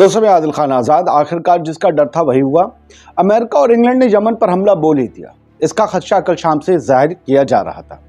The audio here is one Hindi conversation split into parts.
दोस्तों, मैं आदिल खान आज़ाद। आखिरकार जिसका डर था वही हुआ। अमेरिका और इंग्लैंड ने यमन पर हमला बोल ही दिया। इसका खदशा कल शाम से जाहिर किया जा रहा था।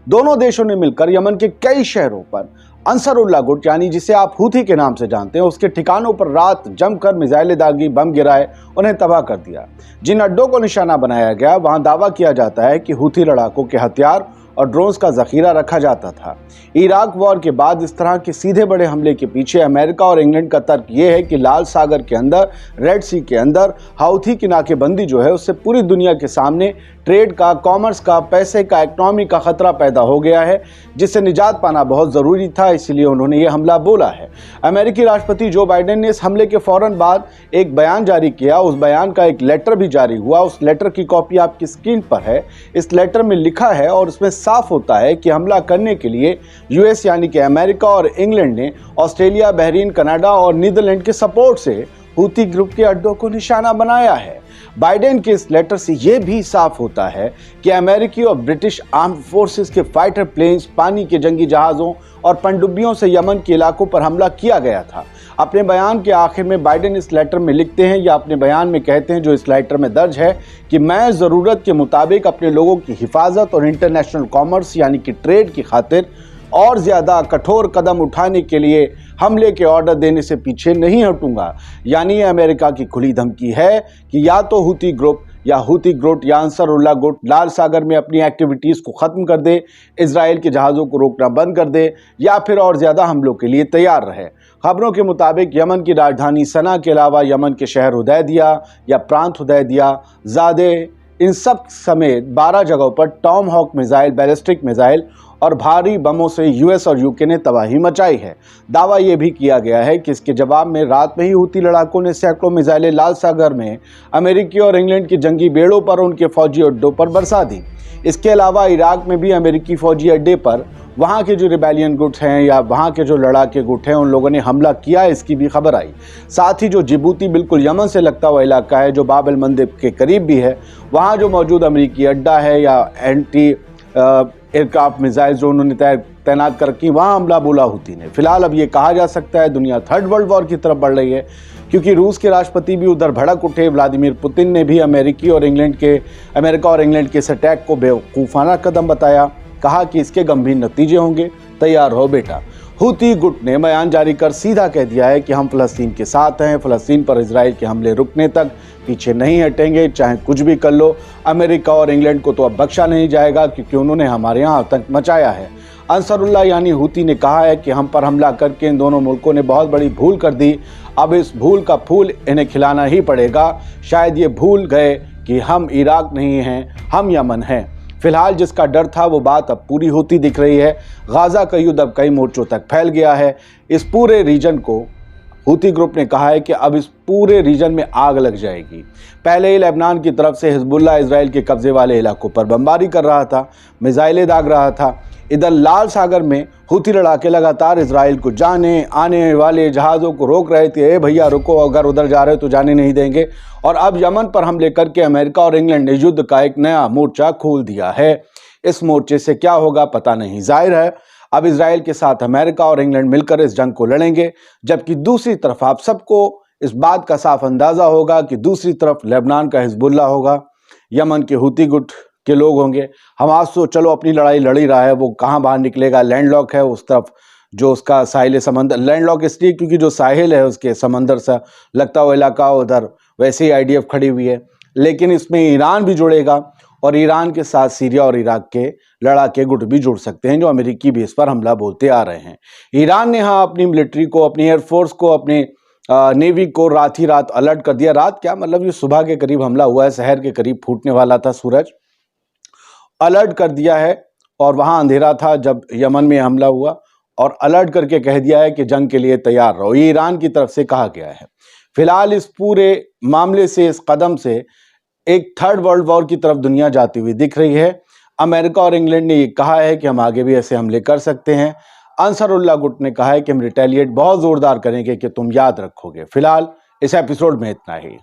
दोनों देशों ने मिलकर यमन के कई शहरों पर अंसरुल्लाह गुट, यानी जिसे आप हूथी के नाम से जानते हैं, उसके ठिकानों पर रात जमकर मिसाइलें दागी, बम गिराए, उन्हें तबाह कर दिया। जिन अड्डों को निशाना बनाया गया, वहां दावा किया जाता है कि हूथी लड़ाकों के हथियार और ड्रोन्स का जखीरा रखा जाता था। इराक वॉर के बाद इस तरह के सीधे बड़े हमले के पीछे अमेरिका और इंग्लैंड का तर्क यह है कि लाल सागर के अंदर, रेड सी के अंदर हूथी की नाकेबंदी जो है, उससे पूरी दुनिया के सामने ट्रेड का, कॉमर्स का, पैसे का, इकोनॉमी का खतरा पैदा हो गया है, जिससे निजात पाना बहुत ज़रूरी था। इसलिए उन्होंने ये हमला बोला है। अमेरिकी राष्ट्रपति जो बाइडेन ने इस हमले के फौरन बाद एक बयान जारी किया। उस बयान का एक लेटर भी जारी हुआ। उस लेटर की कॉपी आपकी स्क्रीन पर है। इस लेटर में लिखा है और उसमें साफ होता है कि हमला करने के लिए यूएस यानी कि अमेरिका और इंग्लैंड ने ऑस्ट्रेलिया, बहरीन, कनाडा और नीदरलैंड के सपोर्ट से हूथी ग्रुप के अड्डों को निशाना बनाया है। बाइडेन के इस लेटर से यह भी साफ होता है कि अमेरिकी और ब्रिटिश आर्म्ड फोर्सेस के फाइटर प्लेन्स, पानी के जंगी जहाज़ों और पनडुब्बियों से यमन के इलाकों पर हमला किया गया था। अपने बयान के आखिर में बाइडेन इस लेटर में लिखते हैं, या अपने बयान में कहते हैं, जो इस लेटर में दर्ज है, कि मैं ज़रूरत के मुताबिक अपने लोगों की हिफाजत और इंटरनेशनल कॉमर्स यानी कि ट्रेड की खातिर और ज़्यादा कठोर कदम उठाने के लिए हमले के ऑर्डर देने से पीछे नहीं हटूंगा। यानी अमेरिका की खुली धमकी है कि या तो हूथी ग्रुप या हूथी गुट या अंसरुल्लाह गुट लाल सागर में अपनी एक्टिविटीज़ को ख़त्म कर दे, इजराइल के जहाज़ों को रोकना बंद कर दे, या फिर और ज़्यादा हमलों के लिए तैयार रहे। खबरों के मुताबिक यमन की राजधानी सना के अलावा यमन के शहर हुदैदिया या प्रांत हुदैदिया, ज़ादे, इन सब समेत 12 जगहों पर Tomahawk missile, ballistic missile और भारी बमों से यूएस और यूके ने तबाही मचाई है। दावा यह भी किया गया है कि इसके जवाब में रात में ही हूथी लड़ाकों ने सैकड़ों मिसाइलें लाल सागर में अमेरिकी और इंग्लैंड के जंगी बेड़ों पर, उनके फौजी अड्डों पर बरसा दी। इसके अलावा इराक में भी अमेरिकी फौजी अड्डे पर वहाँ के जो रिबेलियन गुट हैं या वहाँ के जो लड़ाके गुट हैं, उन लोगों ने हमला किया, इसकी भी खबर आई। साथ ही जो जिबूती बिल्कुल यमन से लगता हुआ इलाका है, जो बाब एल मंदेब के करीब भी है, वहाँ जो मौजूद अमेरिकी अड्डा है या एंटी एयरक्राफ्ट मिसाइल जो उन्होंने तैनात कर रखी, वहाँ हमला बोला हूथी ने। फिलहाल अब ये कहा जा सकता है दुनिया थर्ड वर्ल्ड वॉर की तरफ बढ़ रही है, क्योंकि रूस के राष्ट्रपति भी उधर भड़क उठे। व्लादिमीर पुतिन ने भी अमेरिका और इंग्लैंड के इस अटैक को बेवकूफ़ाना कदम बताया। कहा कि इसके गंभीर नतीजे होंगे, तैयार रहो बेटा। हूथी गुट ने बयान जारी कर सीधा कह दिया है कि हम फ़लस्तीन के साथ हैं, फ़लस्तीन पर इजराइल के हमले रुकने तक पीछे नहीं हटेंगे, चाहे कुछ भी कर लो। अमेरिका और इंग्लैंड को तो अब बख्शा नहीं जाएगा, क्योंकि उन्होंने हमारे यहाँ आतंक मचाया है। अंसरुल्लाह यानी हूथी ने कहा है कि हम पर हमला करके इन दोनों मुल्कों ने बहुत बड़ी भूल कर दी। अब इस भूल का फूल इन्हें खिलाना ही पड़ेगा। शायद ये भूल गए कि हम इराक नहीं हैं, हम यमन हैं। फिलहाल जिसका डर था वो बात अब पूरी होती दिख रही है। गाज़ा का युद्ध अब कई मोर्चों तक फैल गया है। इस पूरे रीजन को हूथी ग्रुप ने कहा है कि अब इस पूरे रीजन में आग लग जाएगी। पहले ही लेबनान की तरफ से हिजबुल्लाह इजराइल के कब्जे वाले इलाकों पर बमबारी कर रहा था, मिसाइलें दाग रहा था। इधर लाल सागर में हूथी लड़ाके लगातार इजराइल को जाने आने वाले जहाज़ों को रोक रहे थे। भैया रुको, अगर उधर जा रहे हो तो जाने नहीं देंगे। और अब यमन पर हमले करके अमेरिका और इंग्लैंड ने युद्ध का एक नया मोर्चा खोल दिया है। इस मोर्चे से क्या होगा पता नहीं। जाहिर है अब इजराइल के साथ अमेरिका और इंग्लैंड मिलकर इस जंग को लड़ेंगे, जबकि दूसरी तरफ आप सबको इस बात का साफ अंदाजा होगा कि दूसरी तरफ लेबनान का हिजबुल्लाह होगा, यमन के हूथी गुट के लोग होंगे। हमास तो चलो अपनी लड़ाई लड़ ही रहा है, वो कहाँ बाहर निकलेगा। लैंडलॉक है उस तरफ, जो उसका साहिल समंदर, लैंडलॉक इसलिए क्योंकि जो साहिल है उसके समंदर सा लगता हुआ इलाका, उधर वैसे ही आईडीएफ खड़ी हुई है। लेकिन इसमें ईरान भी जुड़ेगा और ईरान के साथ सीरिया और इराक के लड़ाके गुट भी जुड़ सकते हैं, जो अमेरिकी बेस पर हमला बोलते आ रहे हैं। ईरान ने हाँ अपनी मिलिट्री को, अपनी एयरफोर्स को, अपने नेवी को रात ही रात अलर्ट कर दिया। रात क्या, मतलब ये सुबह के करीब हमला हुआ है, शहर के करीब फूटने वाला था सूरज, अलर्ट कर दिया है। और वहाँ अंधेरा था जब यमन में हमला हुआ, और अलर्ट करके कह दिया है कि जंग के लिए तैयार रहो। ये ईरान की तरफ से कहा गया है। फिलहाल इस पूरे मामले से, इस कदम से एक थर्ड वर्ल्ड वॉर की तरफ दुनिया जाती हुई दिख रही है। अमेरिका और इंग्लैंड ने ये कहा है कि हम आगे भी ऐसे हमले कर सकते हैं। अंसरुल्लाह गुट ने कहा है कि हम रिटेलिएट बहुत ज़ोरदार करेंगे, कि तुम याद रखोगे। फिलहाल इस एपिसोड में इतना ही।